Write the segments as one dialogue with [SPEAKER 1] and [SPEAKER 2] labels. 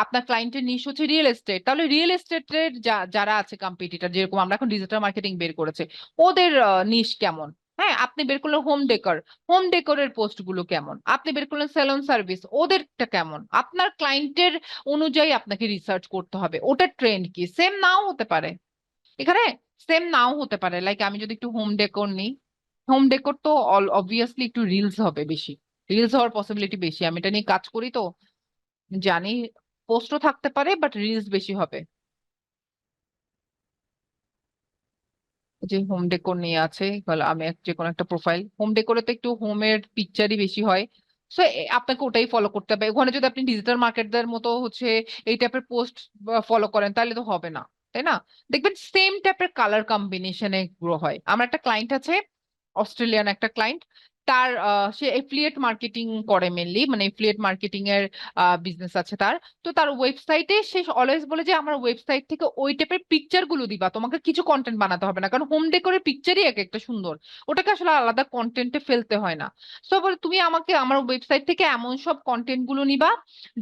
[SPEAKER 1] আপনার ক্লায়েন্টের নিশ হচ্ছে রিয়েল এস্টেট, তাহলে রিয়েল এস্টেটের যারা আছে কম্পিটিটর, যেরকম আমরা এখন ডিজিটাল মার্কেটিং বের করেছে, ওদের নিশ কেমন। হ্যাঁ, আপনি বের করলেন হোম ডেকোরের পোস্ট গুলো কেমন, আপনি বের করলেন সেলুন সার্ভিস, ওদেরটা কেমন। আপনার ক্লায়েন্টের অনুযায়ী আপনাকে রিসার্চ করতে হবে ওটার ট্রেন্ড কি। সেম নাও হতে পারে এখানে, সেম নাও হতে পারে। লাইক আমি যদি একটু হোম ডেকোর নিই, হোম ডেকোর তো অবভিয়াসলি একটু রিলস হবে বেশি, রিলস হওয়ার পসিবিলিটি বেশি। আমি এটা নিয়ে কাজ করি তো জানি, পোস্টও থাকতে পারে বাট রিলস বেশি হবে। যে হোম ডেকোর নিয়ে আছে, আমি যে কোনো একটা প্রোফাইল, হোম ডেকোরে তো একটু হোমের পিকচারই বেশি হয়। সো আপনাকে ওটাই ফলো করতে হবে। ওখানে যদি আপনি ডিজিটাল মার্কেটদের মতো হচ্ছে এই টাইপের পোস্ট ফলো করেন তাহলে তো হবে না, তাই না? দেখবেন সেম টাইপের কালার কম্বিনেশনে গ্রো হয়। আমার একটা ক্লায়েন্ট আছে, অস্ট্রেলিয়ান একটা ক্লায়েন্ট। তার সে এফিলিয়েট মার্কেটিং করে মেনলি, মানে এফিলিয়েট মার্কেটিং এর বিজনেস আছে তার। তো তার ওয়েবসাইটে সে অলওয়েজ বলে যে আমার ওয়েবসাইট থেকে ওই টাইপের পিকচার গুলো দিবা, তোমাকে কিছু কন্টেন্ট বানাতে হবে না, কারণ হোম ডেকোরের পিকচারই এক একটা সুন্দর, ওটাকে আসলে আলাদা কন্টেন্টে ফেলতে হয় না। সো বলে তুমি আমাকে আমার ওয়েবসাইট থেকে এমন সব কন্টেন্ট গুলো নিবা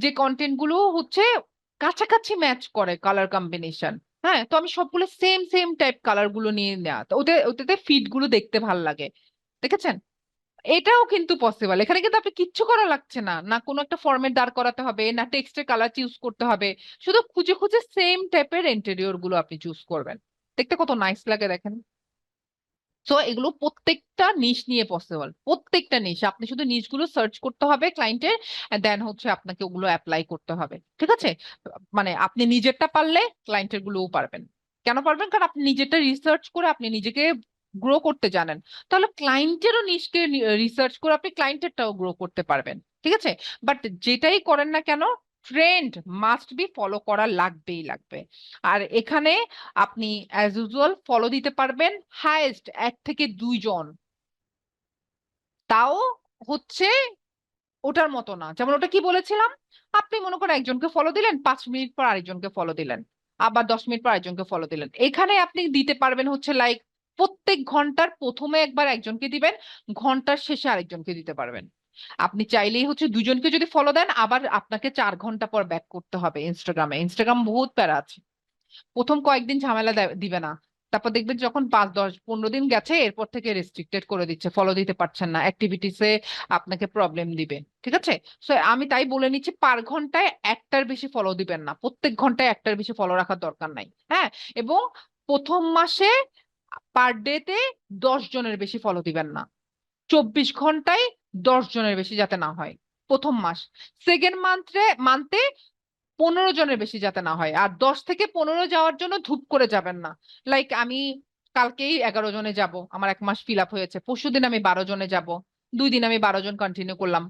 [SPEAKER 1] যে কন্টেন্ট গুলো হচ্ছে কাছাকাছি ম্যাচ করে কালার কম্বিনেশন। হ্যাঁ, তো আমি সবগুলো সেম সেম টাইপ কালার গুলো নিয়ে নেওয়া, তো ওটাতে ফিড গুলো দেখতে ভাল লাগে। দেখেছেন? এটাও কিন্তু পসিবল। এখানে কিন্তু আপনি কিচ্ছু করা লাগছে না, না কোনো একটা ফরম্যাট দাঁড় করাতে হবে, না টেক্সটের কালার চুজ করতে হবে। শুধু খুঁজে খুঁজে সেম টাইপের ইন্টেরিয়র গুলো আপনি চুজ করবেন। দেখতে কত নাইস লাগে দেখেন। সো এগুলো প্রত্যেকটা নিশ নিয়ে পসিবল, প্রত্যেকটা নিশ আপনি শুধু নিশ গুলো সার্চ করতে হবে ক্লায়েন্টের, দেন হচ্ছে আপনাকে ওগুলো অ্যাপ্লাই করতে হবে। ঠিক আছে? মানে আপনি নিজেরটা পারলে ক্লায়েন্টের গুলোও পারবেন। কেন পারবেন? কারণ আপনি নিজেরটা রিসার্চ করে আপনি নিজেকে গ্রো করতে জানেন। তাহলে ক্লায়েন্টেরও নিশকে রিসার্চ করে আপনি ক্লায়েন্টেরটাও গ্রো করতে পারবেন। ঠিক আছে? বাট যেটাই করেন না কেন, ট্রেন্ড মাস্ট বি ফলো করা লাগবেই লাগবে। আর এখানে আপনি অ্যাজ ইউজুয়াল ফলো দিতে পারবেন হাইয়েস্ট 1 থেকে 2 জন। তাও হচ্ছে ওটার মতো না। যেমন ওটা কি বলেছিলাম, আপনি মনে করেন একজনকে ফলো দিলেন, 5 মিনিট পর আরেকজনকে ফলো দিলেন, আবার 10 মিনিট পর আরেকজনকে ফলো দিলেন। এখানে আপনি দিতে পারবেন হচ্ছে লাইক প্রত্যেক ঘন্টার প্রথমে একবার একজনকে দিবেন, ঘন্টার শেষে আরেকজনকে দিতে পারবেন। আপনি চাইলেই হচ্ছে দুজনকে যদি ফলো দেন, আবার আপনাকে 4 ঘন্টা পর ব্যাক করতে হবে। ইনস্টাগ্রামে ইনস্টাগ্রাম বহুত প্যারা আছে। প্রথম কয়েকদিন ঝামেলা দিবে না, তারপর দেখবেন যখন 5, 10, 15 দিন গেছে এরপর থেকে রেস্ট্রিক্টেড করে দিচ্ছে, ফলো দিতে পারছেন না, অ্যাক্টিভিটিসে আপনাকে প্রবলেম দিবে। ঠিক আছে? সো আমি তাই বলে নিচ্ছি, পার ঘন্টায় একটার বেশি ফলো দিবেন না, প্রত্যেক ঘন্টায় একটার বেশি ফলো রাখার দরকার নাই। হ্যাঁ, এবং প্রথম মাসে পার ডেতে 10 জনের বেশি ফলো দিবেন না, 24 ঘন্টায় 10 জনের বেশি যাতে না হয় প্রথম মাস। সেকেন্ড মান্থে 15 জনের বেশি যাতে না হয়। আর 10 থেকে 15 যাওয়ার জন্য ধুপ করে যাবেন না। লাইক আমি কালকেই 11 জনে যাব, আমার 1 মাস ফিল আপ হয়েছে, পরশুদিন আমি 12 জনে যাব, 2 দিন আমি 12 জন কন্টিনিউ করলাম,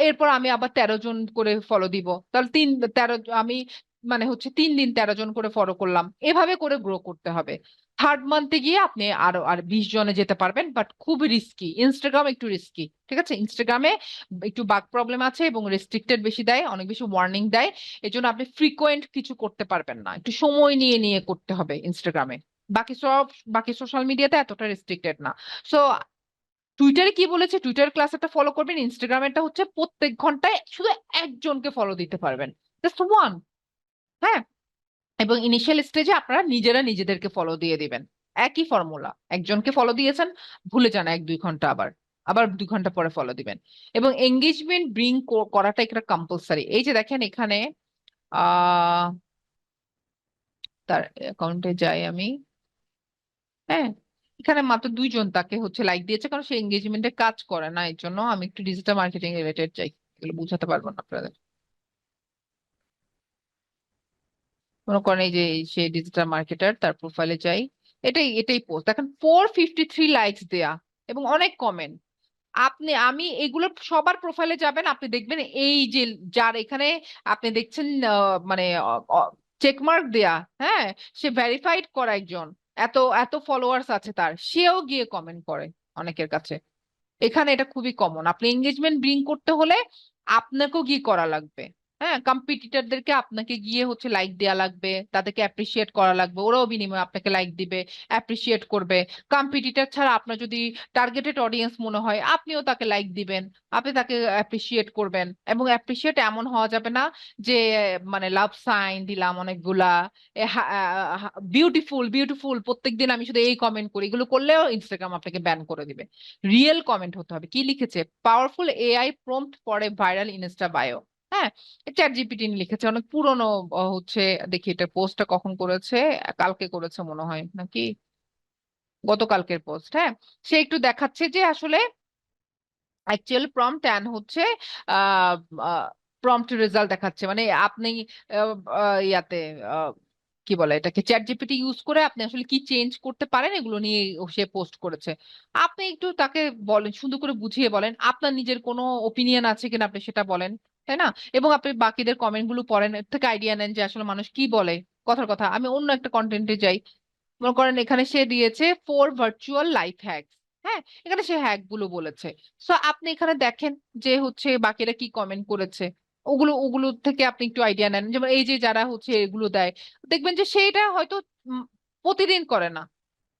[SPEAKER 1] এরপর আমি আবার 13 জন করে ফলো দিব, তাহলে 13 আমি মানে হচ্ছে 3 দিন 13 জন করে ফলো করলাম। এভাবে করে গ্রো করতে হবে। থার্ড মান্থে গিয়ে আপনি আরো আর 20 জনে যেতে পারবেন, বাট খুব রিস্কি। ইনস্টাগ্রাম একটু রিস্কি। ঠিক আছে? ইনস্টাগ্রামে একটু বাগ প্রবলেম আছে এবং রেস্ট্রিক্টেড বেশি দেয়, অনেক বেশি ওয়ার্নিং দেয়। এই জন্য আপনি ফ্রিকোয়েন্ট কিছু করতে পারবেন না, একটু সময় নিয়ে নিয়ে করতে হবে ইনস্টাগ্রামে। বাকি সব বাকি সোশ্যাল মিডিয়াতে এতটা রেস্ট্রিক্টেড না। সো টুইটারে কি বলেছে, টুইটার ক্লাসেরটা ফলো করবেন, ইনস্টাগ্রামেরটা হচ্ছে প্রত্যেক ঘন্টায় শুধু একজনকে ফলো দিতে পারবেন, জাস্ট ওয়ান। হ্যাঁ, এবং ইনিশিয়াল স্টেজে আপনারা নিজেরা নিজেদেরকে ফলো দিয়ে দিবেন। একই ফর্মুলা, একজনকে ফলো দিয়েছেন, ভুলে যান 1-2 ঘন্টা, আবার আবার 2 ঘন্টা পরে ফলো দিবেন। এবং এঙ্গেজমেন্ট ব্রিং করাটা একটা কম্পালসারি। এই যে দেখেন এখানে আহ তার অ্যাকাউন্টে যাই আমি। হ্যাঁ, এখানে মাত্র 2 জন তাকে হচ্ছে লাইক দিয়েছে, কারণ সে এঙ্গেজমেন্টে কাজ করে না। এই জন্য আমি একটু ডিজিটাল মার্কেটিং রিলেটেড চাই, এগুলো বুঝাতে পারবো না আপনাদের। মনে করেন এই যে সে ডিজিটাল মার্কেটার, তার প্রোফাইলে যাই, এটাই এটাই পোস্ট দেখেন, 453 লাইকস দেয়া এবং অনেক কমেন্ট। আমি এগুলো সবার প্রোফাইলে যাবেন, আপনি দেখবেন এই যে যার এখানে আপনি দেখছেন মানে চেকমার্ক দেয়া, হ্যাঁ, সে ভেরিফাইড করা একজন, এত এত ফলোয়ার্স আছে তার, সেও গিয়ে কমেন্ট করে অনেকের কাছে। এখানে এটা খুবই কমন। আপনি এঙ্গেজমেন্ট ব্রিং করতে হলে আপনাকেও কি করা লাগবে? হ্যাঁ, কম্পিটিটরদেরকে আপনাকে গিয়ে হচ্ছে লাইক দেওয়া লাগবে, তাদেরকে অ্যাপ্রিসিয়েট করা লাগবে, ওরাও বিনিময়ে আপনাকে লাইক দিবে, অ্যাপ্রিসিয়েট করবে। কম্পিটিটর ছাড়া আপনার যদি টার্গেটেড অডিয়েন্স মনে হয়, আপনিও তাকে লাইক দিবেন, আপনি তাকে অ্যাপ্রিসিয়েট করবেন। এবং অ্যাপ্রিসিয়েট এমন হওয়া যাবে না যে মানে লাভ সাইন দিলাম অনেকগুলা, বিউটিফুল বিউটিফুল প্রত্যেকদিন আমি শুধু এই কমেন্ট করি, এগুলো করলেও ইনস্টাগ্রাম আপনাকে ব্যান করে দিবে। রিয়েল কমেন্ট হতে হবে। কি লিখেছে? Powerful AI prompt for a viral Insta bio. হ্যাঁ, চ্যাট জিপিটি লিখেছে, অনেক পুরনো। হচ্ছে দেখি এটা পোস্টটা কখন করেছে, কালকে করেছে মনে হয় নাকি গতকালকের পোস্ট। হ্যাঁ, সে একটু দেখাচ্ছে যে আসলে অ্যাকচুয়াল প্রম্পট অ্যান্ড হচ্ছে প্রম্পট রেজাল্ট দেখাচ্ছে। মানে আপনি ইয়াতে আহ, কি বলে এটাকে, চ্যাট জিপিটি ইউজ করে আপনি আসলে কি চেঞ্জ করতে পারেন এগুলো নিয়ে সে পোস্ট করেছে। আপনি একটু তাকে বলেন, সুন্দর করে বুঝিয়ে বলেন, আপনার নিজের কোনো ওপিনিয়ন আছে কিনা আপনি সেটা বলেন, তাই না? এবং আপনি বাকিদের কমেন্ট গুলো পড়েন, এর থেকে আইডিয়া নেন যে আসলে মানুষ কি বলে। কথার কথা, আমি অন্য একটা কন্টেন্টে যাই। মনে করেন এখানে সে দিয়েছে 4 ভার্চুয়াল লাইফ হ্যাকস। হ্যাঁ, এখানে সে হ্যাক গুলো বলেছে। সো আপনি এখানে দেখেন যে হচ্ছে বাকিরা কি কমেন্ট করেছে, ওগুলো ওগুলো থেকে আপনি একটু আইডিয়া নেন। যেমন এই যে যারা হচ্ছে এগুলো দেয়, দেখবেন যে সেটা হয়তো প্রতিদিন করে না।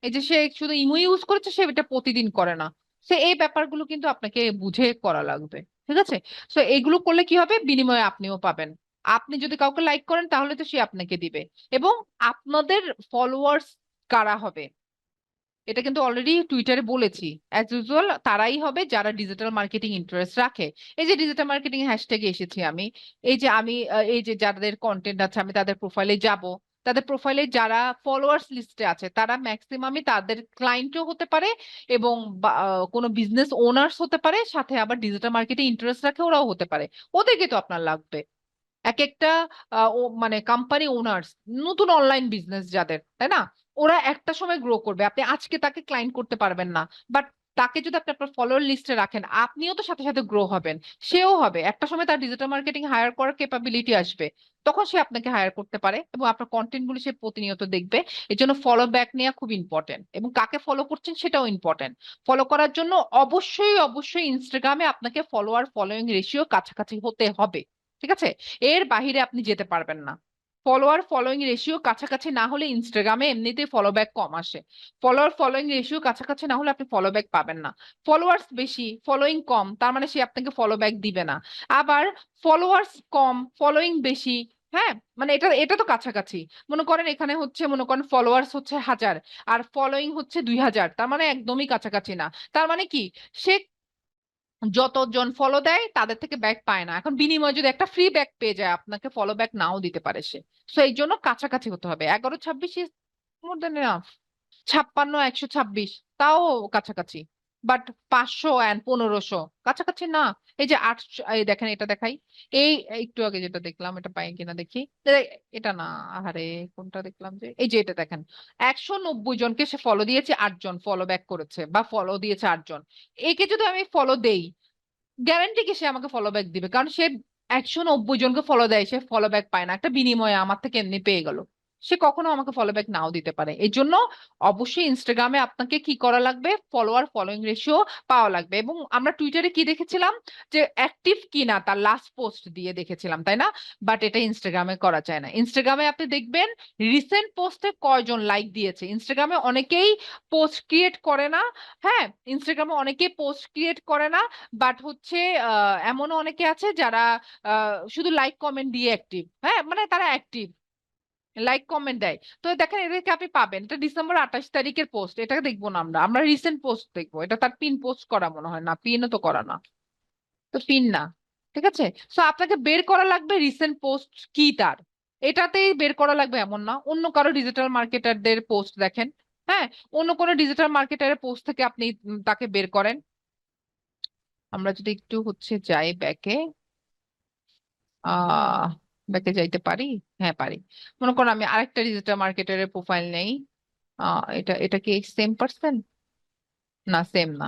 [SPEAKER 1] এই যে সে শুধু ইমো ইউজ করেছে, সে এটা প্রতিদিন করে না। সে এই ব্যাপারগুলো কিন্তু আপনাকে বুঝে করা লাগবে। ঠিক আছে? সো এগুলো করলে কি হবে, বিনিময়ে আপনিও পাবেন। আপনি যদি কাউকে লাইক করেন তাহলে তো সে আপনাকে দিবে। এবং আপনাদের ফলোয়ার্স কারা হবে, এটা কিন্তু অলরেডি টুইটারে বলেছি। অ্যাজ ইউজুয়াল তারাই হবে যারা ডিজিটাল মার্কেটিং ইন্টারেস্ট রাখে। এই যে ডিজিটাল মার্কেটিং হ্যাশট্যাগে এসেছি আমি, এই যে আমি এই যে যাদের কন্টেন্ট আছে আমি তাদের প্রোফাইলে যাব, তাদের প্রোফাইলে যারা ফলোয়ার্স লিস্টে আছে তারা ম্যাক্সিমামই তাদের ক্লায়েন্টও হতে পারে, এবং কোনো বিজনেস ওনার্স হতে পারে, সাথে আবার ডিজিটাল মার্কেটিং ইন্টারেস্ট রাখে ওরাও হতে পারে। ওদেরকে তো আপনার লাগবে। এক একটা মানে কোম্পানি ওনার্স, নতুন অনলাইন বিজনেস যাদের, তাই না? ওরা একটা সময় গ্রো করবে, আপনি আজকে তাকে ক্লায়েন্ট করতে পারবেন না। বাট তাকে যদি আপনি আপনার ফলোয়ার লিস্টে রাখেন, আপনিও তো সাথে সাথে গ্রো হবেন, সেও হবে। একটা সময় তার ডিজিটাল মার্কেটিং হায়ার করার ক্যাপাবিলিটি আসবে, তখন সে আপনাকে হায়ার করতে পারে এবং আপনার কন্টেন্ট গুলো সে প্রতিনিয়ত দেখবে। এর জন্য ফলো ব্যাক নেওয়া খুব ইম্পর্টেন্ট, এবং কাকে ফলো করছেন সেটাও ইম্পর্টেন্ট। ফলো করার জন্য অবশ্যই অবশ্যই ইনস্টাগ্রামে আপনাকে ফলোয়ার ফলোয়িং রেশিও কাছাকাছি হতে হবে। ঠিক আছে? এর বাহিরে আপনি যেতে পারবেন না। ফলোয়ার ফলোয়িং রেশিও কাছাকাছি না হলে ইনস্টাগ্রামে এমনিতেই ফলো ব্যাক কম আসে। ফলোয়ার ফলোয়িং রেশিও কাছাকাছি না হলে আপনি ফলো ব্যাক পাবেন না। ফলোয়ার্স বেশি ফলোয়িং কম, তার মানে সে আপনাকে ফলো ব্যাক দিবে না। আবার ফলোয়ার্স কম ফলোয়িং বেশি, হ্যাঁ, মানে এটা এটা তো কাছাকাছি। মনে করেন এখানে হচ্ছে, মনে করেন ফলোয়ার্স হচ্ছে 1000 আর ফলোয়িং হচ্ছে 2000, তার মানে একদমই কাছাকাছি না। তার মানে কি, সে যতজন ফলো দেয় তাদের থেকে ব্যাক পায় না। এখন বিনিময়ে যদি একটা ফ্রি ব্যাক পেয়ে যায়, আপনাকে ফলো ব্যাক নাও দিতে পারে সে। সো এই জন্য কাছাকাছি হতে হবে। 1126 ইজ মোর দেন এনাফ। 56 126 তাও কাছাকাছি। বাট 500 and 1500 কাছাকাছি না। এই যে 800, এই দেখেন এটা দেখাই, এই একটু আগে যেটা দেখলাম, এটা পাই কিনা দেখি। এটা না, আহারে, কোনটা দেখলাম যে, এই যে এটা দেখেন, 190 জনকে সে ফলো দিয়েছে, 8 জন ফলো ব্যাক করেছে বা ফলো দিয়েছে 8 জন। একে যদি আমি ফলো দেই, গ্যারান্টি কি সে আমাকে ফলো ব্যাক দিবে? কারণ সে 190 জনকে ফলো দেয়, সে ফলো ব্যাক পায় না, একটা বিনিময়ে আমার থেকে এমনি পেয়ে গেল। সে কখনো আমাকে ফলো ব্যাক নাও দিতে পারে। এই জন্য অবশ্যই ইনস্টাগ্রামে আপনাকে কি করা লাগবে, ফলোয়ার ফলোইং রেশিও পাওয়া লাগবে। এবং আমরা টুইটারে কি দেখেছিলাম, যে অ্যাক্টিভ কিনা তার লাস্ট পোস্ট দিয়ে দেখেছিলাম, তাই না? বাট এটা ইনস্টাগ্রামে করা যায় না। ইনস্টাগ্রামে আপনি দেখবেন রিসেন্ট পোস্টে কয়জন লাইক দিয়েছে। ইনস্টাগ্রামে অনেকেই পোস্ট ক্রিয়েট করে না। হ্যাঁ, ইনস্টাগ্রামে অনেকেই পোস্ট ক্রিয়েট করে না, বাট হচ্ছে এমনও অনেকে আছে যারা শুধু লাইক কমেন্ট দিয়ে অ্যাক্টিভ। হ্যাঁ, মানে তারা অ্যাক্টিভ, লাইক কমেন্ট দেয়। তো দেখেন এদেরকে আপনি পাবেন। এটা ডিসেম্বর 28 তারিখের পোস্ট, এটা দেখবো না আমরা, আমরা রিসেন্ট পোস্ট দেখবো। এটা তার পিন পোস্ট করা মনে হয় না, পিনও তো করা না, তো পিন না। ঠিক আছে? সো আপনাকে বের করা লাগবে রিসেন্ট পোস্ট কি তার, এটাতেই বের করা লাগবে এমন না। অন্য কারো ডিজিটাল মার্কেটারদের পোস্ট দেখেন, হ্যাঁ, অন্য কোনো ডিজিটাল মার্কেটারের পোস্ট থেকে আপনি তাকে বের করেন। আমরা যদি একটু হচ্ছে যাই ব্যাকে, আহ ব্যাকে যাইতে পারি। হ্যাঁ পারি। মনে করুন আমি আরেকটা ডিজিটাল মার্কেটারের প্রোফাইল নেই। এটা এটা কি সেম পার্সন? না, সেম না।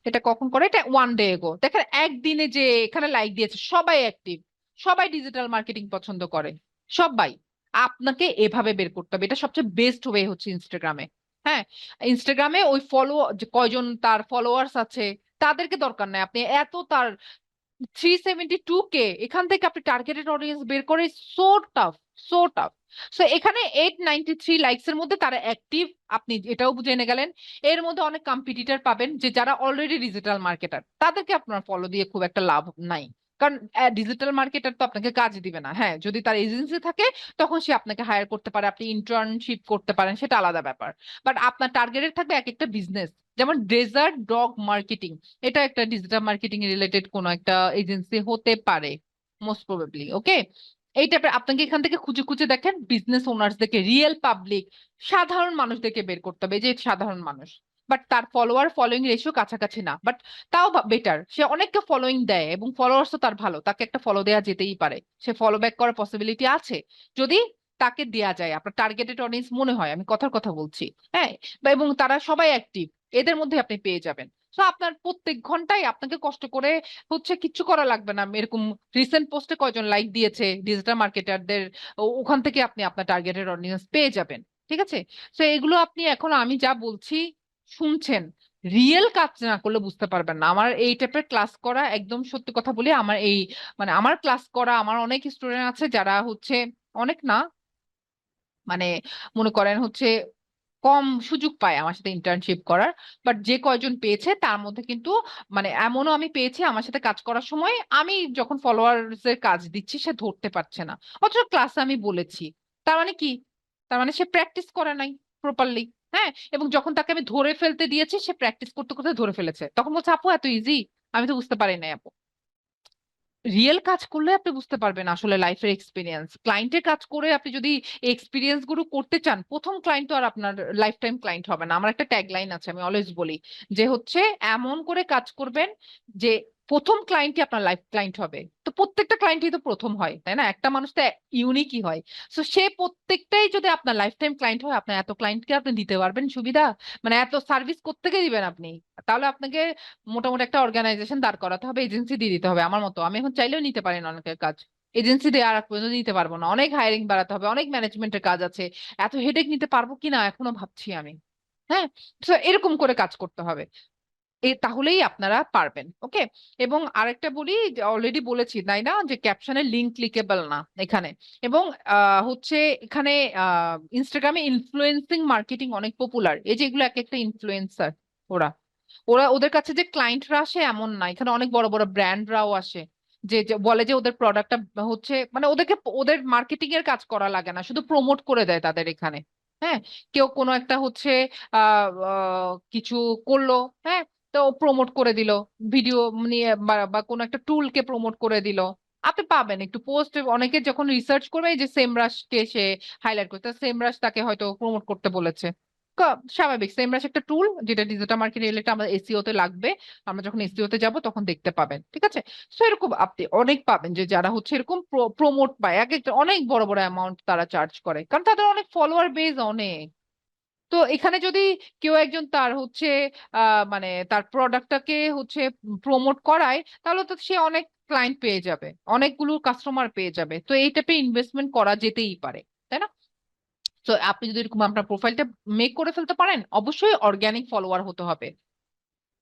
[SPEAKER 1] এটা কখন করে, এটা 1 ডে এগো। দেখেন একদিনে যে এখানে লাইক দিয়েছে সবাই অ্যাক্টিভ, সবাই ডিজিটাল মার্কেটিং পছন্দ করে, সবাই। আপনাকে এভাবে বের করতে হবে, এটা সবচেয়ে বেস্ট ওয়ে হচ্ছে ইনস্টাগ্রামে। হ্যাঁ, ইনস্টাগ্রামে ওই ফলো, যে কয়জন তার ফলোয়ার্স আছে তাদেরকে দরকার নাই, আপনি এত তার 372K, এখান থেকে আপনি টার্গেটেড অডিয়েন্স বের করে so tough, so tough. So এখানে 893 লাইকস এর মধ্যে তারা অ্যাক্টিভ, আপনি এটাও জেনে গেলেন। এর মধ্যে অনেক কম্পিটিটর পাবেন যে যারা অলরেডি ডিজিটাল মার্কেটার, তাদেরকে আপনার ফলো দিয়ে খুব একটা লাভ নাই। কারণ ডিজিটাল মার্কেটার তো আপনাকে কাজ দিবে না। হ্যাঁ, যদি তার এজেন্সি থাকে তখন সে আপনাকে হায়ার করতে পারে, আপনি ইন্টার্নশিপ করতে পারেন, সেটা আলাদা ব্যাপার। বাট আপনার টার্গেটেড থাকবে এক একটা বিজনেস। যেমন ডেজার্ট ডগ মার্কেটিং, এটা একটা ডিজিটাল মার্কেটিং রিলেটেড কোনো একটা এজেন্সি হতে পারে মোস্ট প্রবাবলি। ওকে, এই টাইপের আপনাকে এখান থেকে খুঁজে খুঁজে দেখেন বিজনেস ওনার্স দেখে, রিয়েল পাবলিক, সাধারণ মানুষদেরকে বের করতে হবে। এই যে সাধারণ মানুষ, বাট তার ফলোয়ার ফলোইং রেশিও কাছাকাছি না, বাট তাও বেটার, সে অনেককে ফলোইং দেয় এবং ফলোয়ার্সও তার ভালো, তাকে একটা ফলো দেওয়া যেতেই পারে, সে ফলো ব্যাক করার পসিবিলিটি আছে যদি তাকে দেয়া যায়, আপনার টার্গেটেড অডিয়েন্স মনে হয়, আমি কথার কথা বলছি। হ্যাঁ, এবং তারা সবাই অ্যাক্টিভ, এদের মধ্যে আপনি পেয়ে যাবেন। তো আপনার প্রত্যেক ঘন্টায় আপনাকে কষ্ট করে কিচ্ছু করা লাগবে না। এরকম রিসেন্ট পোস্টে কয়জন লাইক দিয়েছে ডিজিটাল মার্কেটারদের, ওখান থেকে আপনি আপনার টার্গেটেড অডিয়েন্স পেয়ে যাবেন। ঠিক আছে, তো এগুলো আপনি এখন আমি যা বলছি শুনছেন, রিয়েল কাজ না করলে বুঝতে পারবেন না। আমার এই টাইপের ক্লাস করা, একদম সত্যি কথা বলি, আমার এই মানে আমার ক্লাস করা, আমার অনেক স্টুডেন্ট আছে যারা অনেক না, মানে মনে করেন কম সুযোগ পায় আমার সাথে ইন্টার্নশিপ করার। বাট যে কয়জন পেয়েছে তার মধ্যে কিন্তু মানে এমনও আমি পেয়েছি, আমার সাথে কাজ করার সময় আমি যখন ফলোয়ার্স এর কাজ দিচ্ছি সে ধরতে পারছে না, অথচ ক্লাসে আমি বলেছি। তার মানে কি? তার মানে সে প্র্যাকটিস করে নাই প্রপারলি। হ্যাঁ, এবং যখন তাকে আমি ধরে ফেলতে দিয়েছি সে প্র্যাকটিস করতে করতে ধরে ফেলেছে, তখন বলছে আপু এত ইজি, আমি তো বুঝতে পারি নাই আপু। রিয়েল কাজ করলে আপনি বুঝতে পারবেন আসলে লাইফের এক্সপিরিয়েন্স। ক্লায়েন্টের কাজ করে আপনি যদি এক্সপিরিয়েন্স গুলো করতে চান, প্রথম ক্লায়েন্ট তো আর আপনার লাইফ টাইম ক্লায়েন্ট হবে না। আমার একটা ট্যাগ লাইন আছে, আমি অলওয়েজ বলি যে এমন করে কাজ করবেন যে প্রথম ক্লায়েন্টই আপনার লাইফ ক্লায়েন্ট হবে। তো প্রত্যেকটা ক্লায়েন্টই তো প্রথম হয়, তাই না? একটা মানুষ তো ইউনিকই হয়। তো সে প্রত্যেকটাই যদি আপনার লাইফ টাইম ক্লায়েন্ট হয়, আপনার এত ক্লায়েন্টকে আপনি দিতে পারবেন সুবিধা, মানে এত সার্ভিস কোত্থেকে দিবেন আপনি? তাহলে আপনাকে মোটামুটি একটা অর্গানাইজেশন দাঁড় করাতে হবে, এজেন্সি দিয়ে দিতে হবে। আমার মতো, আমি এখন চাইলেও নিতে পারি না অনেকের কাজ, এজেন্সি দিয়ে আর এক পর্যন্ত নিতে পারবো না। অনেক হায়ারিং বাড়াতে হবে, অনেক ম্যানেজমেন্টের কাজ আছে, এত হেডেক নিতে পারবো কিনা এখনো ভাবছি আমি। হ্যাঁ, তো এরকম করে কাজ করতে হবে, তাহলেই আপনারা পারবেন। ওকে, এবং আরেকটা বলি, অলরেডি বলেছি তাই না, যে ক্যাপশনের লিঙ্ক ক্লিকেবল না এখানে। এবং এখানে ইনস্টাগ্রামে ইনফ্লুয়েন্সিং মার্কেটিং অনেক পপুলার, এই যে এগুলো এক একটা ইনফ্লুয়েন্সার, ওরা ওরা ওদের কাছে যে ক্লায়েন্টরা আসে এমন না, এখানে অনেক বড় বড় ব্র্যান্ডরাও আসে, যে যে বলে যে ওদের প্রোডাক্টটা মানে ওদেরকে ওদের মার্কেটিং এর কাজ করা লাগে না, শুধু প্রমোট করে দেয় তাদের এখানে। হ্যাঁ, কেউ কোনো একটা কিছু করলো, হ্যাঁ, তো প্রমোট করে দিল ভিডিও নিয়ে, বা কোনো একটা টুলকে প্রমোট করে দিল। আপনি পাবেন একটু পোস্ট, অনেকে যখন রিসার্চ করবে এই যে সেমরাশ কে সে হাইলাইট করতে, সেমরাশ তাকে হয়তো প্রমোট করতে বলেছে। স্বাভাবিক, সেমরাশ একটা টুল যেটা ডিজিটাল মার্কেটিং রিলেটেড, আমাদের এসইও তে লাগবে। আমরা যখন এসইও তে যাব তখন দেখতে পাবেন। ঠিক আছে, তো এরকম আপনি অনেক পাবেন যে যারা এরকম প্রমোট পায়, এক একটা অনেক বড় বড় অ্যামাউন্ট তারা চার্জ করে, কারণ তাদের অনেক ফলোয়ার বেজ অনেক। তো এখানে যদি কেউ একজন তার মানে তার প্রোডাক্টটাকে প্রমোট করায়, তাহলে তো সে অনেক ক্লায়েন্ট পেয়ে যাবে, অনেকগুলো কাস্টমার পেয়ে যাবে। তো এই টাইপের ইনভেস্টমেন্ট করা যেতেই পারে, তাই না? তো আপনি যদি এরকম আপনার প্রোফাইলটা মেক করে ফেলতে পারেন, অবশ্যই অর্গানিক ফলোয়ার হতে হবে,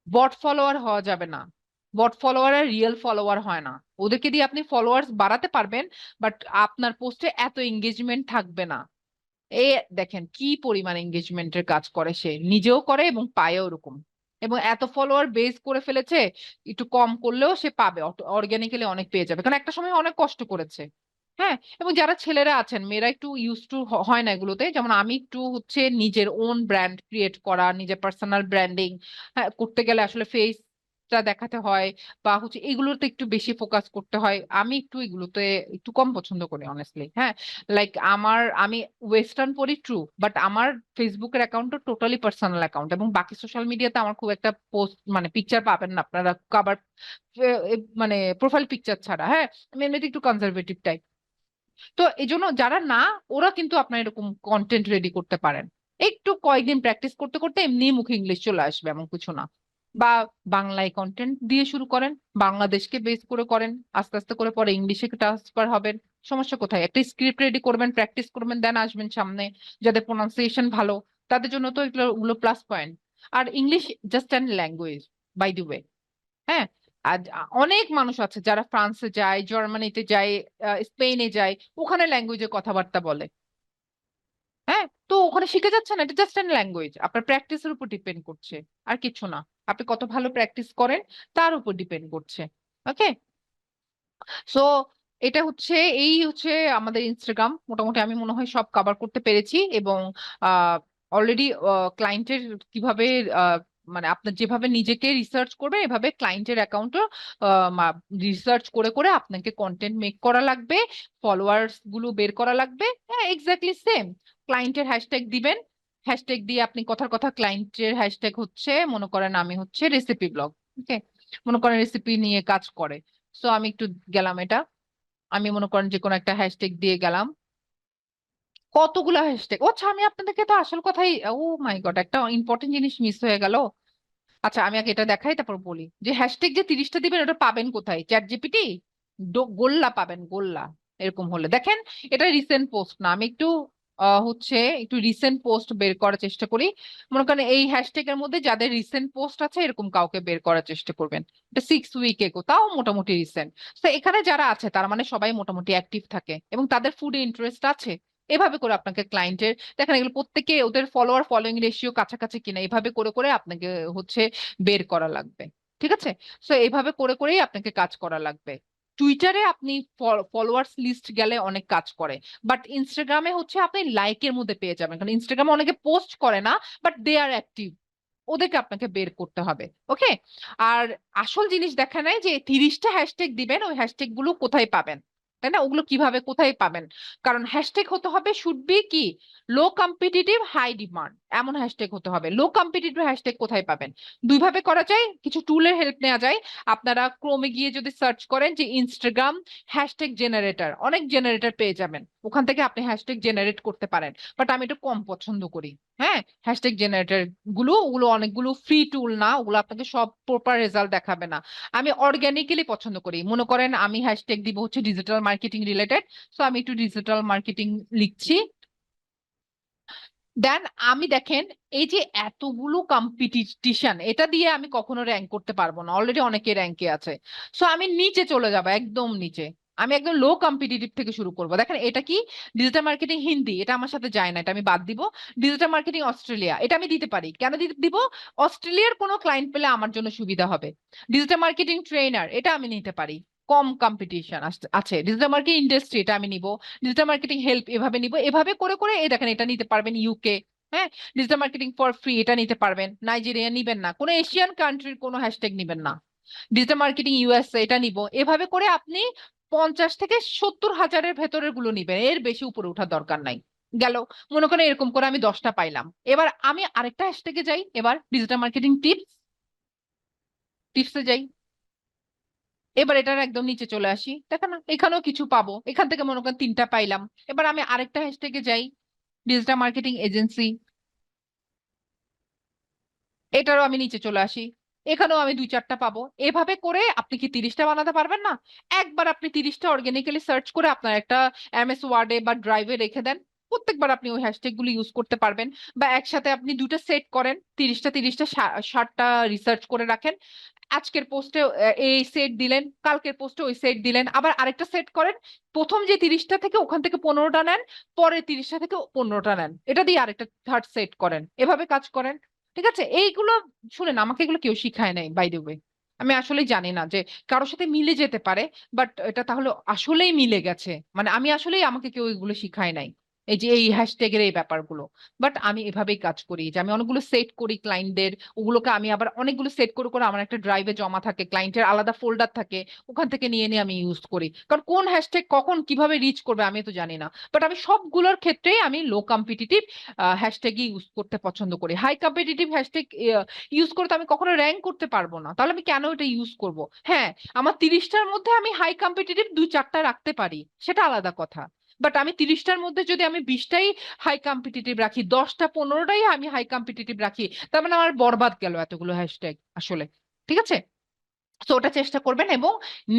[SPEAKER 1] বট ফলোয়ার হওয়া যাবে না। বট ফলোয়ার আর রিয়েল ফলোয়ার হয় না। ওদেরকে দিয়ে আপনি ফলোয়ার্স বাড়াতে পারবেন, বাট আপনার পোস্টে এত এঙ্গেজমেন্ট থাকবে না। এ দেখেন কি পরিমাণ এঙ্গেজমেন্টের কাজ করে, সে নিজেও করে এবং পায়ও ওরকম। এবং এত ফলোয়ার বেস করে ফেলেছে, একটু কম করলেও সে পাবে, অর্গানিক্যালি অনেক পেয়ে যাবে, কারণ একটা সময় অনেক কষ্ট করেছে। হ্যাঁ, এবং যারা ছেলেরা আছেন, মেয়েরা একটু ইউজ টু হয় না এগুলোতে, যেমন আমি একটু নিজের ওন ব্র্যান্ড ক্রিয়েট করা, নিজের পার্সোনাল ব্র্যান্ডিং হ্যাঁ করতে গেলে আসলে ফেসটা দেখাতে হয়, বা এগুলোতে একটু বেশি ফোকাস করতে হয়। আমি একটু এগুলোতে একটু কম পছন্দ করি অনেস্টলি। হ্যাঁ, লাইক আমি ওয়েস্টার্ন পড়ি ট্রু, বাট আমার ফেসবুকের অ্যাকাউন্টটা টোটালি পার্সোনাল অ্যাকাউন্ট, এবং বাকি সোশ্যাল মিডিয়াতে আমার খুব একটা পোস্ট মানে পিকচার পাবেন না আপনারা, কাবার মানে প্রোফাইল পিকচার ছাড়া। হ্যাঁ, আমি এমনিতে একটু কনজারভেটিভ টাইপ। তো এই জন্য যারা না, ওরা কিন্তু আপনার এরকম কন্টেন্ট রেডি করতে পারেন, একটু কয়েকদিন প্র্যাকটিস করতে করতে এমনি মুখে ইংলিশ চলে আসবে, এমন কিছু না। বা বাংলায় কন্টেন্ট দিয়ে শুরু করেন, বাংলাদেশকে বেস করে করেন, আস্তে আস্তে করে পরে ইংলিশে ট্রান্সফার হবেন। সমস্যা কোথায়? একটা স্ক্রিপ্ট রেডি করবেন, প্র্যাকটিস করবেন, দেন আসবেন সামনে। যাদের প্রোনাউন্সিয়েশন ভালো, তাদের জন্য তো এগুলো প্লাস পয়েন্ট। আর English just an language, by the way. হ্যাঁ, আজ অনেক মানুষ আছে যারা ফ্রান্সে যায়, জার্মানিতে যায়, স্পেনে যায়, ওখানে ল্যাঙ্গুয়েজে কথাবার্তা বলে। হ্যাঁ, তো ওখানে শিখে যাচ্ছে না, এটা জাস্ট এন ল্যাঙ্গুয়েজ, আপনার প্র্যাকটিসের উপর ডিপেন্ড করছে, আর কিছু না। আপনি কত ভালো প্র্যাকটিস করেন তার উপর ডিপেন্ড করছে। ওকে, সো এটা হচ্ছে, এই হচ্ছে আমাদের ইনস্টাগ্রাম। মোটামুটি আমি মনে হয় সব কভার করতে পেরেছি, এবং অলরেডি ক্লায়েন্টের কিভাবে মানে আপনার যেভাবে নিজেকে রিসার্চ করবে, এভাবে ক্লায়েন্টের অ্যাকাউন্টও রিসার্চ করে করে আপনাকে কন্টেন্ট মেক করা লাগবে, ফলোয়ার্স গুলো বের করা লাগবে। হ্যাঁ, এক্স্যাক্টলি সেম। ক্লায়েন্টের হ্যাশট্যাগ দিবেন, হ্যাশট্যাগ দিয়ে আপনি কথার কথা, ক্লায়েন্টের হ্যাশট্যাগ হচ্ছে মনে করেন আমি হচ্ছে রেসিপি ব্লগ। ওকে, মনে করেন রেসিপি নিয়ে কাজ করে। সো আমি একটু গেলাম এটা, আমি মনে করেন যে কোনো একটা হ্যাশট্যাগ দিয়ে গেলাম, কতগুলো হ্যাশট্যাগ। ও আচ্ছা, আমি আপনাদেরকে তো আসল কথাই, ও মাই গড, একটা ইম্পর্টেন্ট জিনিস মিস হয়ে গেল। আচ্ছা, আমি আগে এটা দেখাই তারপর বলি যে হ্যাশট্যাগ যে 30টা দিবেন ওটা পাবেন কোথায়? চ্যাট জিপিটি, গোল্লা পাবেন, গোল্লা। এরকম হলে দেখেন, এটা রিসেন্ট পোস্ট না, আমি একটু হচ্ছে একটু রিসেন্ট পোস্ট বের করার চেষ্টা করি। মনে করেন এই হ্যাশট্যাগ এর মধ্যে যাদের রিসেন্ট পোস্ট আছে এরকম কাউকে বের করার চেষ্টা করবেন। এটা 6 উইক এগো, তাও মোটামুটি রিসেন্ট। তো এখানে যারা আছে তার মানে সবাই মোটামুটি অ্যাক্টিভ থাকে এবং তাদের ফুডে ইন্টারেস্ট আছে। এভাবে করে আপনাকে ক্লায়েন্টের, দেখেন এগুলো প্রত্যেকে ওদের ফলোয়ার ফলোইং রেশিও কাছাকাছি কিনা, এভাবে করে করে আপনাকে হচ্ছে বের করা লাগবে। ঠিক আছে, সো এইভাবে করে করেই আপনাকে কাজ করা লাগবে। টুইটারে আপনি ফলোয়ার্স লিস্ট গেলে অনেক কাজ করে, বাট ইনস্টাগ্রামে হচ্ছে আপনি লাইকের মধ্যে পেয়ে যাবেন, কারণ ইনস্টাগ্রামে অনেকে পোস্ট করে না, বাট দে আর অ্যাক্টিভ, ওদেরকে আপনাকে বের করতে হবে। ওকে, আর আসল জিনিস দেখা নাই যে 30টা হ্যাশট্যাগ দিবেন, ওই হ্যাশট্যাগ গুলো কোথায় পাবেন, তাই না? ওগুলো কিভাবে কোথায় পাবেন? কারণ হ্যাশট্যাগ হতে হবে, শুড বি কি, লো কম্পিটিটিভ হাই ডিমান্ড, এমন হ্যাশট্যাগ হতে হবে। লো কম্পিটিটিভ হ্যাশট্যাগ কোথায় পাবেন? দুইভাবে করা যায়, কিছু টুলের হেল্প নেওয়া যায়। আপনারা ক্রোমে গিয়ে যদি সার্চ করেন যে ইনস্টাগ্রাম হ্যাশট্যাগ জেনারেটর, অনেক জেনারেটর পেয়ে যাবেন, ওখান থেকে আপনি হ্যাশট্যাগ জেনারেট করতে পারেন। বাট আমি একটু কম পছন্দ করি। হ্যাঁ, হ্যাশট্যাগ জেনারেটর গুলো, ওগুলো অনেকগুলো ফ্রি টুল না, ওগুলো আপনাকে সব প্রপার রেজাল্ট দেখাবে না। আমি অর্গানিক্যালি পছন্দ করি। মনে করেন আমি হ্যাশট্যাগ দিব হচ্ছে ডিজিটাল মার্কেটিং রিলেটেড, সো আমি একটু ডিজিটাল মার্কেটিং লিখছি। দেন আমি দেখেন, এই যে এতগুলো কম্পিটিশন, এটা দিয়ে আমি কখনো র্যাঙ্ক করতে পারবো না, অলরেডি অনেকে র্যাঙ্কে আছে। সো আমি নিচে চলে যাবো, একদম নিচে। আমি একদম লো কম্পিটিটিভ থেকে শুরু করবো। দেখেন এটা কি, ডিজিটাল মার্কেটিং হিন্দি, এটা আমার সাথে যায় না, এটা আমি বাদ দিব। ডিজিটাল মার্কেটিং অস্ট্রেলিয়া, এটা আমি দিতে পারি, কেন দিব? অস্ট্রেলিয়ার কোনো ক্লায়েন্ট পেলে আমার জন্য সুবিধা হবে। ডিজিটাল মার্কেটিং ট্রেনার, এটা আমি নিতে পারি, কম কম্পিটিশন আছে। ডিজিটাল মার্কেটিং ইন্ডাস্ট্রি, এটা আমি নিব। ডিজিটাল মার্কেটিং হেল্প, এভাবে নিব। এভাবে করে করে এই দেখেন, এটা নিতে পারবেন ইউকে। হ্যাঁ, ডিজিটাল মার্কেটিং ফর ফ্রি, এটা নিতে পারবেন। নাইজেরিয়া নিবেন না, কোনো এশিয়ান কান্ট্রির কোনো হ্যাশট্যাগ নিবেন না। ডিজিটাল মার্কেটিং ইউএসএ, এটা নিব। এভাবে করে আপনি 50 থেকে 70 হাজারের ভেতরের গুলো নিবেন, এর বেশি উপরে ওঠার দরকার নাই। গেল, মনে করেন এরকম করে আমি 10টা পাইলাম। এবার আমি আরেকটা হ্যাশট্যাগে যাই, এবার ডিজিটাল মার্কেটিং টিপস, টিপসে যাই। এবার এটার একদম নিচে চলে আসি, দেখেন না এখানেও কিছু পাবো, এখান থেকে মনে করেন 3টা পাইলাম। এবার আমি আরেকটা হ্যাশট্যাগে যাই, ডিজিটাল মার্কেটিং এজেন্সি, এটারও আমি নিচে চলে আসি, এখানেও আমি 2-4টা পাবো। এভাবে করে আপনি কি 30টা বানাতে পারবেন না? একবার আপনি 30টা অর্গানিক্যালি সার্চ করে আপনার একটা এমএস ওয়ার্ডে বা ড্রাইভে রেখে দেন, প্রত্যেকবার আপনি ওই হ্যাশট্যাগ গুলো ইউজ করতে পারবেন। বা একসাথে আপনি দুটো সেট করেন, 30টা 60টা রিসার্চ করে রাখেন। আজকের পোস্টে এই সেট দিলেন, কালকের পোস্টে ওই সেট দিলেন, আবার আরেকটা সেট করেন। প্রথম যে 30টা থেকে ওখান থেকে 15টা নেন, পরের 30টা থেকে 15টা নেন, এটা দিয়ে আরেকটা থার্ড সেট করেন, এভাবে কাজ করেন। ঠিক আছে, এইগুলো শুনেন, আমাকে এগুলো কেউ শিখায় নাই, বাই দ্য ওয়ে। আমি আসলেই জানি না যে কারোর সাথে মিলে যেতে পারে, বাট এটা তাহলে আসলেই মিলে গেছে, মানে আমি আসলেই, আমাকে কেউ এগুলো শিখায় নাই, এই যে এই হ্যাশট্যাগের এই ব্যাপারগুলো। বাট আমি এভাবেই কাজ করি যে আমি অনেকগুলো সেট করি ক্লায়েন্টদের, ওগুলোকে আমি আবার অনেকগুলো সেট করে করে আমার একটা ড্রাইভে জমা থাকে, ক্লায়েন্টের আলাদা ফোল্ডার থাকে, ওখান থেকে নিয়ে নিয়ে আমি ইউজ করি। কারণ কোন হ্যাশট্যাগ কখন কিভাবে রিচ করবে আমি তো জানি না। বাট আমি সবগুলোর ক্ষেত্রেই আমি লো কম্পিটিটিভ হ্যাশট্যাগই ইউজ করতে পছন্দ করি। হাই কম্পিটিটিভ হ্যাশট্যাগ ইউজ করে তো আমি কখনো র্যাঙ্ক করতে পারবো না, তাহলে আমি কেন এটা ইউজ করব? হ্যাঁ, আমার 30টার মধ্যে আমি হাই কম্পিটিটিভ 2-4টা রাখতে পারি, সেটা আলাদা কথা। বাট আমি 30টার মধ্যে যদি আমি 20টাই হাই কম্পিটিটিভ রাখি, 10টা 15টাই আমি হাই কম্পিটিটিভ রাখি, তার মানে আমার বরবাদ গেল এতগুলো হ্যাশট্যাগ আসলে। ঠিক আছে, তো ওটা চেষ্টা করবেন, এবং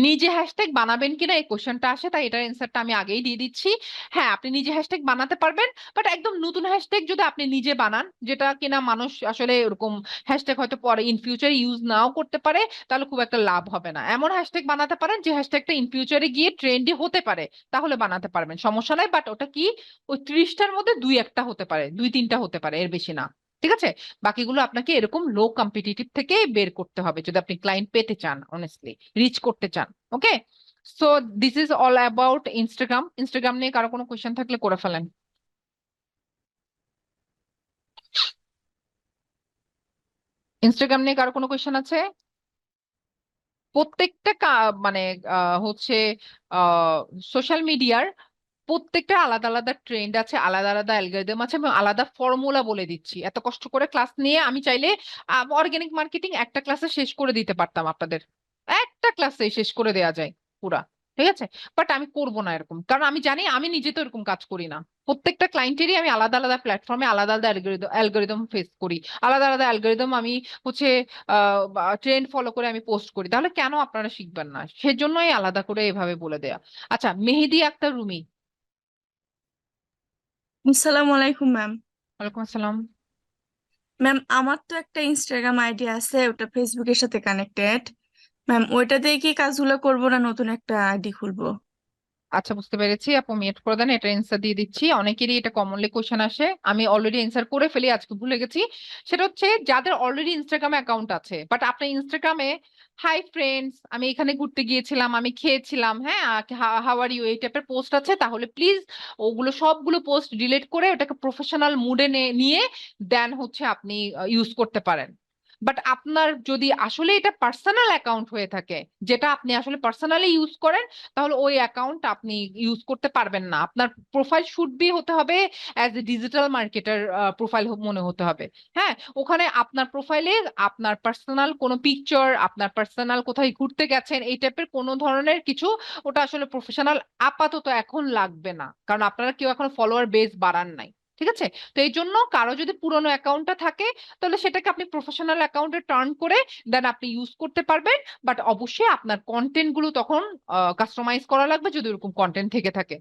[SPEAKER 1] নিজে হ্যাশট্যাগ বানাবেন কিনা এই কোশ্চেনটা আসে, তাই এটার অ্যান্সারটা আমি আগেই দিয়ে দিচ্ছি। হ্যাঁ, আপনি নিজে হ্যাশট্যাগ বানাতে পারবেন, বাট একদম নতুন হ্যাশট্যাগ যদি আপনি নিজে বানান, যেটা কিনা মানুষ আসলে এরকম হ্যাশট্যাগ হয়তো পরে ইন ফিউচারে ইউজ নাও করতে পারে, তাহলে খুব একটা লাভ হবে না। এমন হ্যাশট্যাগ বানাতে পারেন যে হ্যাশট্যাগটা ইন ফিউচারে গিয়ে ট্রেন্ডি হতে পারে, তাহলে বানাতে পারবেন, সমস্যা নাই। বাট ওটা কি, ওই 30টার মধ্যে 2-1টা হতে পারে, 2-3টা হতে পারে, এর বেশি না। ঠিক আছে? বাকিগুলো আপনাকে এরকম লো কম্পিটিটিভ থেকে বের করতে হবে যদি আপনি ক্লায়েন্ট পেতে চান, অনেস্টলি রিচ করতে চান। Okay, so this is all about Instagram. Instagram নিয়ে কারো কোনো কোয়েশ্চেন থাকলে করে ফেলেন। ইনস্টাগ্রাম নিয়ে কারো কোনো কোয়েশ্চেন আছে? প্রত্যেকটা মানে হচ্ছে সোশ্যাল মিডিয়ার প্রত্যেকটা আলাদা আলাদা ট্রেন্ড আছে, আলাদা আলাদা অ্যালগরিদম আছে, এবং আলাদা ফর্মুলা বলে দিচ্ছি। এত কষ্ট করে ক্লাস নিয়ে আমি চাইলে অর্গানিক মার্কেটিং একটা ক্লাসে শেষ করে দিতে পারতাম আপনাদের, একটা ক্লাসে শেষ করে দেওয়া যায় পুরা। ঠিক আছে? বাট আমি করব না এরকম, কারণ আমি জানি আমি নিজে তো এরকম কাজ করি না। প্রত্যেকটা ক্লায়েন্টেরই আমি আলাদা আলাদা প্ল্যাটফর্মে আলাদা আলাদা অ্যালগরিদম ফেস করি, আলাদা আলাদা অ্যালগরিদম আমি হচ্ছে ট্রেন্ড ফলো করে আমি পোস্ট করি। তাহলে কেন আপনারা শিখবেন না? সেজন্যই আলাদা করে এভাবে বলে দেয়া। আচ্ছা, মেহেদি আক্তার রুমি।
[SPEAKER 2] আসসালামু আলাইকুম ম্যাম।
[SPEAKER 1] ওয়ালাইকুম আসসালাম।
[SPEAKER 2] ম্যাম, আমার তো একটা ইনস্টাগ্রাম আইডি আছে, ওটা ফেসবুকের সাথে কানেক্টেড। ম্যাম, ওইটা দিয়ে কি কাজগুলো করবো না নতুন একটা আইডি খুলবো?
[SPEAKER 1] আচ্ছা, বুঝতে পেরেছি আপু, মিউট করে দেন, এটা অ্যান্সার দিয়ে দিচ্ছি। অনেকেরই এটা কমনলি কোশ্চেন আসে, আমি অলরেডি অ্যান্সার করে ফেলি, আজকে ভুলে গেছি। সেটা হচ্ছে যাদের অলরেডি ইনস্টাগ্রামে অ্যাকাউন্ট আছে, বাট আপনার ইনস্টাগ্রামে হাই ফ্রেন্ডস, আমি এখানে ঘুরতে গিয়েছিলাম, আমি খেয়েছিলাম, হ্যাঁ, হাউ আর ইউ, এই টাইপের পোস্ট আছে, তাহলে প্লিজ ওগুলো সবগুলো পোস্ট ডিলিট করে ওটাকে প্রফেশনাল মুডে নিয়ে দেন হচ্ছে আপনি ইউজ করতে পারেন। বাট আপনার যদি আসলে এটা পার্সোনাল অ্যাকাউন্ট হয়ে থাকে, যেটা আপনি আসলে পার্সোনালি ইউজ করেন, তাহলে ওই অ্যাকাউন্ট আপনি ইউজ করতে পারবেন না। আপনার প্রোফাইল শুড বি হতে হবে as a digital marketer profile মনে হতে হবে। হ্যাঁ, ওখানে আপনার প্রোফাইলে আপনার পার্সোনাল কোনো পিকচার, আপনার পার্সোনাল কোথায় ঘুরতে গেছেন, এই টাইপের কোনো ধরনের কিছু, ওটা আসলে প্রফেশনাল আপাতত এখন লাগবে না, কারণ আপনারা কেউ এখন ফলোয়ার বেস বাড়ান নাই। ঠিক আছে? তো এই জন্য কারো যদি পুরোনো অ্যাকাউন্টটা থাকে, তাহলে সেটাকে আপনি প্রফেশনাল অ্যাকাউন্টে টার্ন করে দেন আপনি ইউজ করতে পারবেন। বাট অবশ্যই আপনার কন্টেন্ট গুলো তখন কাস্টমাইজ করা লাগবে, যদি ওরকম কন্টেন্ট থেকে থাকে।